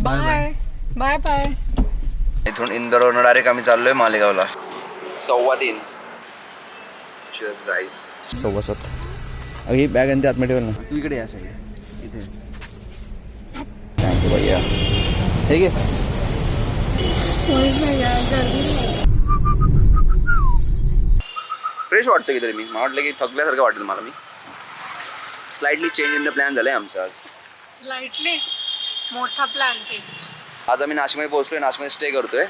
Bye bye bye. इथून इंदोरवरून direct आम्ही चाललोय मालेगावला. 3:15. चीयर्स गाईस. 7:15. ही बॅग आणि ते आतमध्ये ठेवलं ना. तू इकडे या सगळे इथे. थँक्यू भैया. ठीक आहे. फ्रेश वाटतं की तरी मला वाटलं की थकल्यासारखं वाटेल मला. मी slightly change in the plan झालंय आमचा आज. स्लाइटली मोठा प्लॅन केक. आज आम्ही नाशिकमध्ये पोहोचलोय. नाशिकमध्ये स्टे करतोय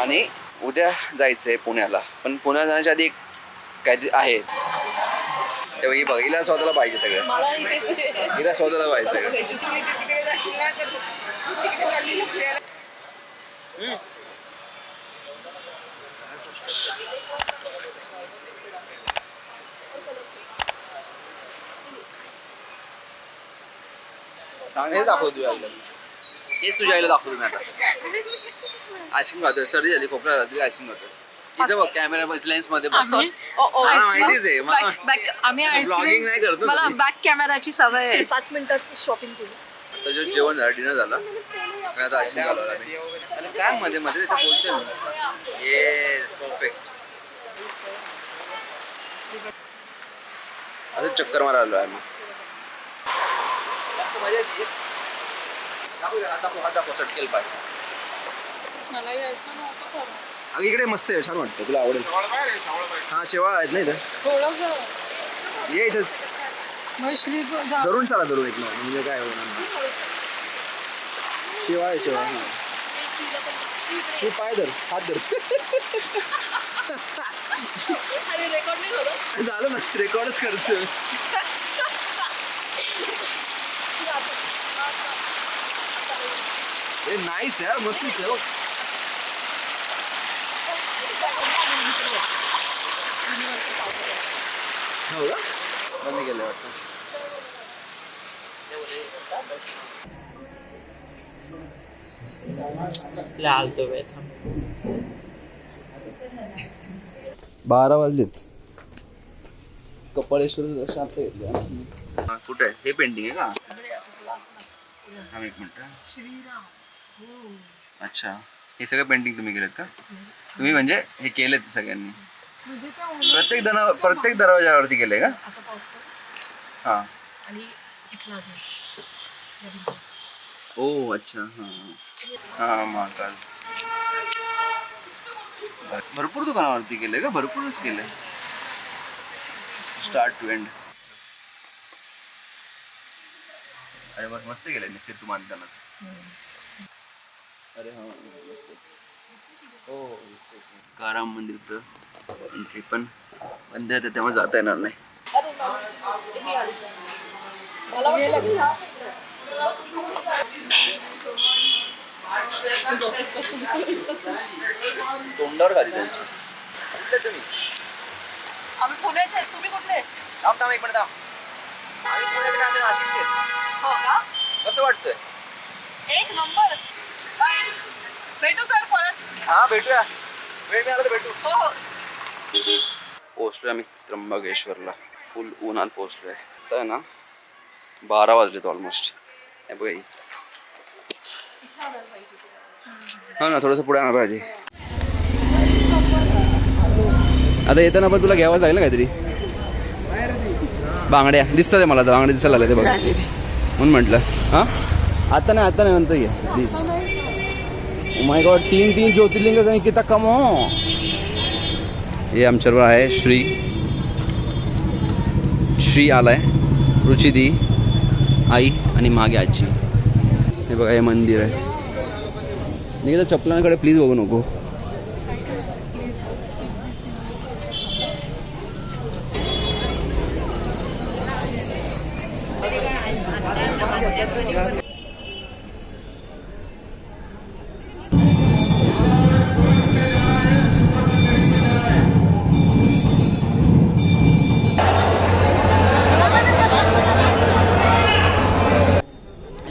आणि उद्या जायचंय पुण्याला. पण पुण्याला जाण्याच्या आधी एक काहीतरी आहे. तेव्हा ही बघ, हिला स्वतःला पाहिजे सगळं. हिला स्वतःला पाहिजे सगळं. सांगायचं दाखव तुझ्या आईला. हेच तुझ्या आईला दाखवतो मी आता. आईस्क्रीम खातोय. सर्दी झाली, खोकला झाली, आईस्क्रीम खातोय. इथं बघ कॅमेरा लेन्स मध्ये माहितीच आहे आम्ही ब्लॉगिंग नाही करतो. मला बॅक कॅमेराची सवय आहे. 5 मिनिटात शॉपिंग केली. आता जस्ट जेवण झालं, डिनर झालं. आता आईस्क्रीम घालवला मी. आणि काय मध्ये मध्ये तिथे बोलते मी. Yes perfect. आता चक्कर मारायला आलो आम्ही. मस्त मजा येते. दाखव सटकेल पाय. मला यायचं नव्हतं. अगं इकडे मस्त आहे, छान वाटतं. तुला आवडेल. हा शेवाळ आहेत नाही तर थोडं ये इथंच. धरून चला धरून एक मिनिट. म्हणजे काय होणार शेवाळ आहे शेवाळ. हा शिव पाय धर, हात धर. झालं ना, रेकॉर्डच करतो. हे नाईस यार, मस्त आहे. हो का बंद केलं वाटतं. आलतो 12 वाजलेत. कपाळेश्वर दर्शन घेतलं. कुठे आहे हे पेंटिंग आहे का? एक मिनिट. अच्छा, हे सगळं पेंटिंग तुम्ही केलेत का? तुम्ही म्हणजे हे केलेत सगळ्यांनी? प्रत्येक दरवाजावरती केलंय का? हा. ओ अच्छा. हा हा महाकाल. भरपूर दुकानावरती केलंय का? भरपूरच केलंय. Start to end. अरे बघ मस्त केलंय निश्चित तू मानताना. अरे हा मस्त. हो काराम मंदिरचं एंट्री पण बंद आहे, त्यामुळे जाता येणार नाही. तोंडावर खाली त्यांची. कुठले तुम्ही? आम्ही पुण्याचे आहेत. तुम्ही कुठले? थांब एक मिनिट थांब. आम्ही पुण्याचे, आम्ही नाशिकचे. हो का? कसं वाटतंय? एक नंबर. भेटू सर परत. हा भेटूया. वेळ मिळाला तर भेटू. हो हो. पोहोचलोय आम्ही त्र्यंबकेश्वरला. फुल उन्हात पोहोचलोय. तर ना 12 वाजलेत ऑलमोस्ट. हे बघा हो ना, थोडंसं पुढे आणायला पाहिजे. आता येताना पण तुला घ्यावंच लागेल ना काहीतरी. बांगड्या दिसतात आहे मला. तर बांगड्या दिसायला लागले ते बघा म्हणून म्हटलं. हां आता नाही नंतर ये प्लीज. माय गॉड 3 ज्योतिर्लिंग आणि किती कम हो. हे आमच्याबरोबर आहे श्री आलाय, रुचिदी आई आणि मागे आजी. हे बघा हे मंदिर आहे. मी तर चप्पलांकडे प्लीज बघू नको.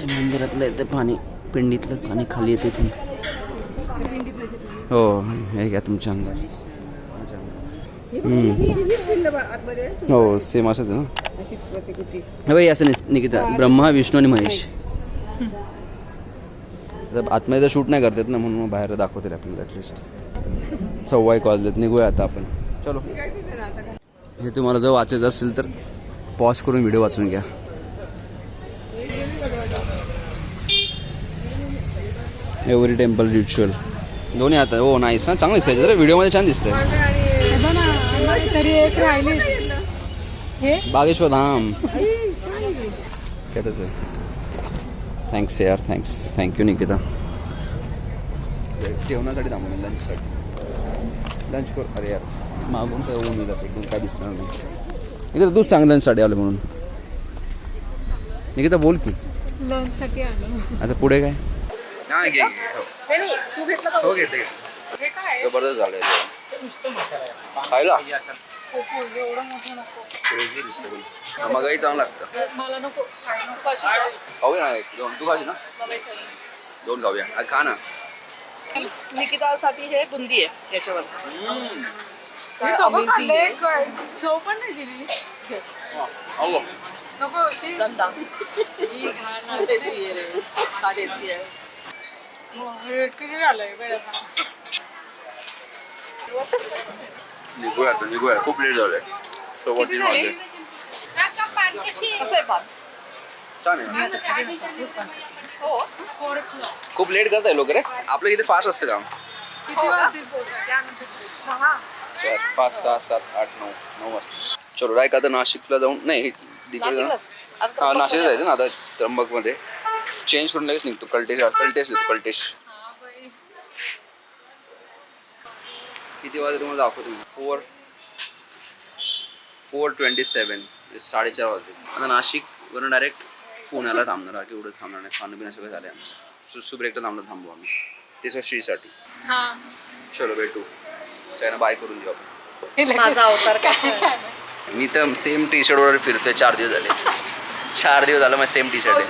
मंदिरातलं येते पाणी, पिंडीतलं पाणी खाली येते इथून. हो हे घ्या तुमच्या अंगात. हो सेम असंच आहे ना. हे बाई असं निकिता, ब्रह्मा विष्णू आणि महेश. आतमध्ये तर शूट नाही करतात ना, म्हणून मग बाहेर दाखवतील आपल्याला ॲटलिस्ट. 1:15 वाजलेत, निघूया आता आपण. चलो. हे तुम्हाला जर वाचायचं असेल तर पॉज करून व्हिडिओ वाचून घ्या. एव्हरी टेम्पल रिच्युअल दोन्ही आता. हो नाईस ना, चांगलं दिसतंय जरा व्हिडिओमध्ये, छान दिसतंय. तरी एक राहिली हे बागेश्वर धाम. खरंच आहे. थँक्स यार, थँक्यू निकिता. जेवणासाठी थांबून लंचसाठी. लंच कर. अरे यार मागून सगळं ऊन येतात एकदम, काय दिसणार नाही. निकिता तूच सांग लंचसाठी आलं म्हणून. निकिता बोल की. लंच साठी आलो. आता पुढे काय? नाही घे. हे नाही, तू घेतलं का? हो घेते. हे काय? जबरदस्त झालं खायला. एवढं मोठं नको. क्रेझी दिसतं. मगही चांगलं लागतं. मला नको. खाऊया ना एक दोन. तू खायची ना? दोन खाऊया. खा ना. निकितासाठी हे बुंदी आहे याच्यावर. मी सगळं खाल्लंय. चव पण नाही दिली. खाऊ. नको अशी गंदा. ही घाण असते. टेस्टी आहे रे, हा टेस्टी आहे. रेट किती झालंय वेळ. निघूया खूप लेट झालंय. सोबत 3 वाजले. कसं आहे पान? छान आहे. हो. खूप लेट करताय लोक रे. आपलं इथे फास्ट असतं काम. किती वाजतील पोहोचायला? 5, 6, 7, 8, 9 वाजता. चलो रायका आता नाशिकला जाऊन नाही तिकडे जाऊन. नाशिकलाच? हां नाशिकला जायचं ना आता. त्र्यंबकमध्ये चेंज करून लगेच निघतो. कल्टेश. किती वाजता तुम्हाला दाखवतो. 4:27 4:30 वाजले. आता नाशिकवरून डायरेक्ट पुण्याला थांबणार. बाकी एवढं थांबणार नाही. खाणं पिणं सगळं झालं आमचं. सुसू ब्रेकला थांबू आम्ही. ते श्रीसाठी. हां. चलो भेटू. सगळ्यांना बाय करून देऊ आपण. माझा अवतार कसा आहे? मी तर सेम टी शर्टवर फिरतोय 4 दिवस झाले. 4 दिवस झालं मग सेम टी शर्ट आहे.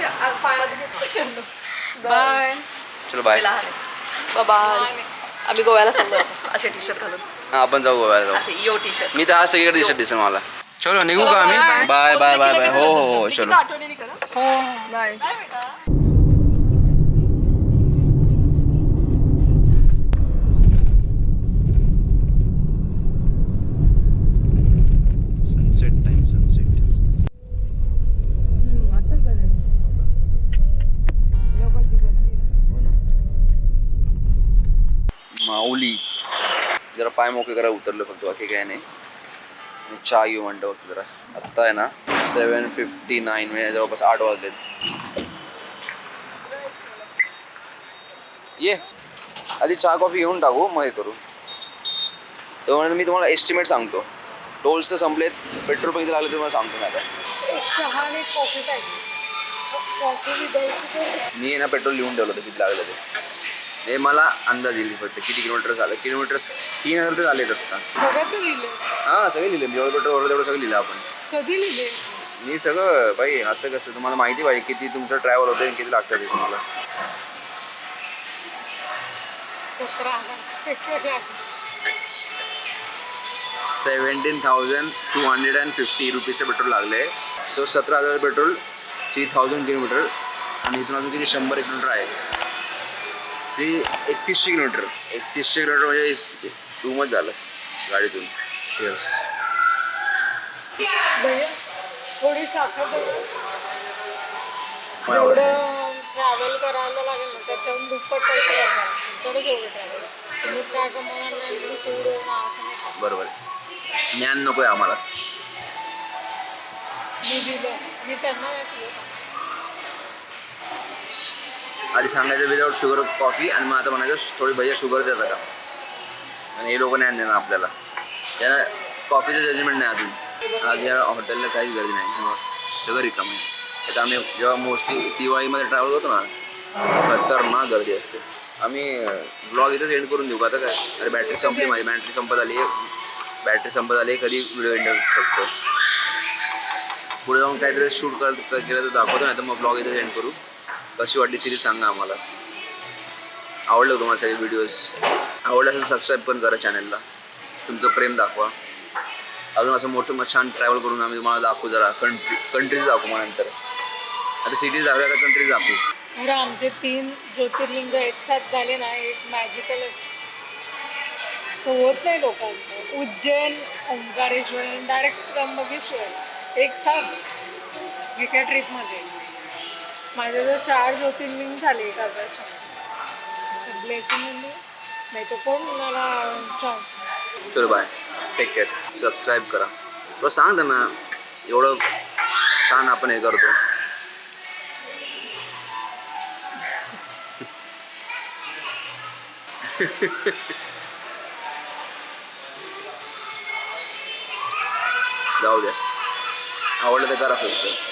बाय. चलो बाय. बाय. आम्ही गोव्याला चाललो होतो असे टी शर्ट घालून. हां आपण जाऊ गोव्याला जाऊ. असे यो टी शर्ट. मी तर हा सगळीकडे टी शर्ट दिसेल मला. चलो निघू का आम्ही. Bye bye bye bye. हो चलो. आठवणी करा. हो. बाय बेटा. Sunset time. माऊली जरा पाय मोके करा उतरलं फक्त, बाकी काय नाही. चहा घेऊ म्हणतो फक्त जरा. आत्ता आहे ना 7:59 म्हणजे जवळपास 8 वाजलेत. ये आधी चहा कॉफी घेऊन टाकू मग हे करू. तर म्हणून मी तुम्हाला एस्टिमेट सांगतो. टोल्स तर संपलेत. पेट्रोल पण किती लागले तुम्हाला सांगतो मी आता. चहा आणि कॉफी पाहिजे. कॉफी द्यायची. मी ना पेट्रोल लिहून ठेवलं होतं किती लागलं ते. हे मला अंदाज येईल फक्त किती किलोमीटर झालं. किलोमीटर 3,000 तर झालेत आता. सगळं तू लिहिले. हां सगळे लिहिले. जेवढं पेट्रोल भरलं तेवढं सगळं लिहिलं आपण. कधी लिहिले? मी सगळं बाई असं कसं तुम्हाला माहिती पाहिजे किती तुमचं ट्रॅव्हल होतं आणि किती लागतं ते तुम्हाला. 17,250 रुपीजचं पेट्रोल लागले. So 17,000 petrol 3,000 kilometre. आणि इथून अजून किती 100 किलोमीटर आहे. ते 3100 किलोमीटर. 3100 किलोमीटर म्हणजे टू मच झालं गाडीतून. शेअर्स थोडी साखर एवढं ट्रॅव्हल करायला लागेल ना त्याच्याहून दुप्पट पैसे लागणार तरच एवढं ट्रॅव्हल. तुम्ही काय कमवणार नाही सूड होणार असं नाही. बरोबर. ज्ञान नको आहे आम्हाला. मी दिलं. मी त्यांना नाही दिलं. आधी सांगायचं विदाउट शुगर कॉफी आणि मग आता म्हणायचं थोडी भैया शुगर देता का. आणि हे लोक नाही देणार आपल्याला. त्यांना कॉफीचं जजमेंट नाही अजून. आज या हॉटेलला काहीच गर्दी नाही. सगळं रिकाम आहे. आता आम्ही जेव्हा मोस्टली दिवाळीमध्ये ट्रॅव्हल होतो ना खतरनाक गर्दी असते. आम्ही ब्लॉग इथंच एंड करून देऊ का आता काय. अरे बॅटरी संपली माझी. बॅटरी संपत आली. कधी व्हिडिओ एंड करू शकतो. पुढे जाऊन काहीतरी शूट केलं तर दाखवतो. नाही तर मग ब्लॉग इथंच एंड करू. कशी वाटली सिरीज सांगा आम्हाला. आवडलं तुम्हाला सगळे व्हिडिओज. आवडलं असेल सबस्क्राईब पण करा चॅनलला. तुमचं प्रेम दाखवा. अजून असं मोठं छान ट्रॅव्हल करून आम्ही तुम्हाला दाखवू. जरा कंट्रीज दाखवू. मग नंतर आता सिटीज दाखवल्या तर कंट्रीज दाखवू. खरं आमचे 3 ज्योतिर्लिंग एक साथ झाले ना, एक मॅजिकलच असं होत नाही लोकांचं. उज्जैन, ओंकारेश्वर आणि डायरेक्ट त्र्यंबकेश्वर एक साथ एका ट्रिपमध्ये. माझे जर 4 ज्योतिर्लिंग झाले एका वर्षात, ब्लेसिंग नाही तर कोण मला चान्स. चलो बाय, टेक केअर, सबस्क्राईब करा. तो सांग त्यांना एवढं छान आपण हे करतो. जाऊ द्या, आवडलं तर करा सबस्क्राईब.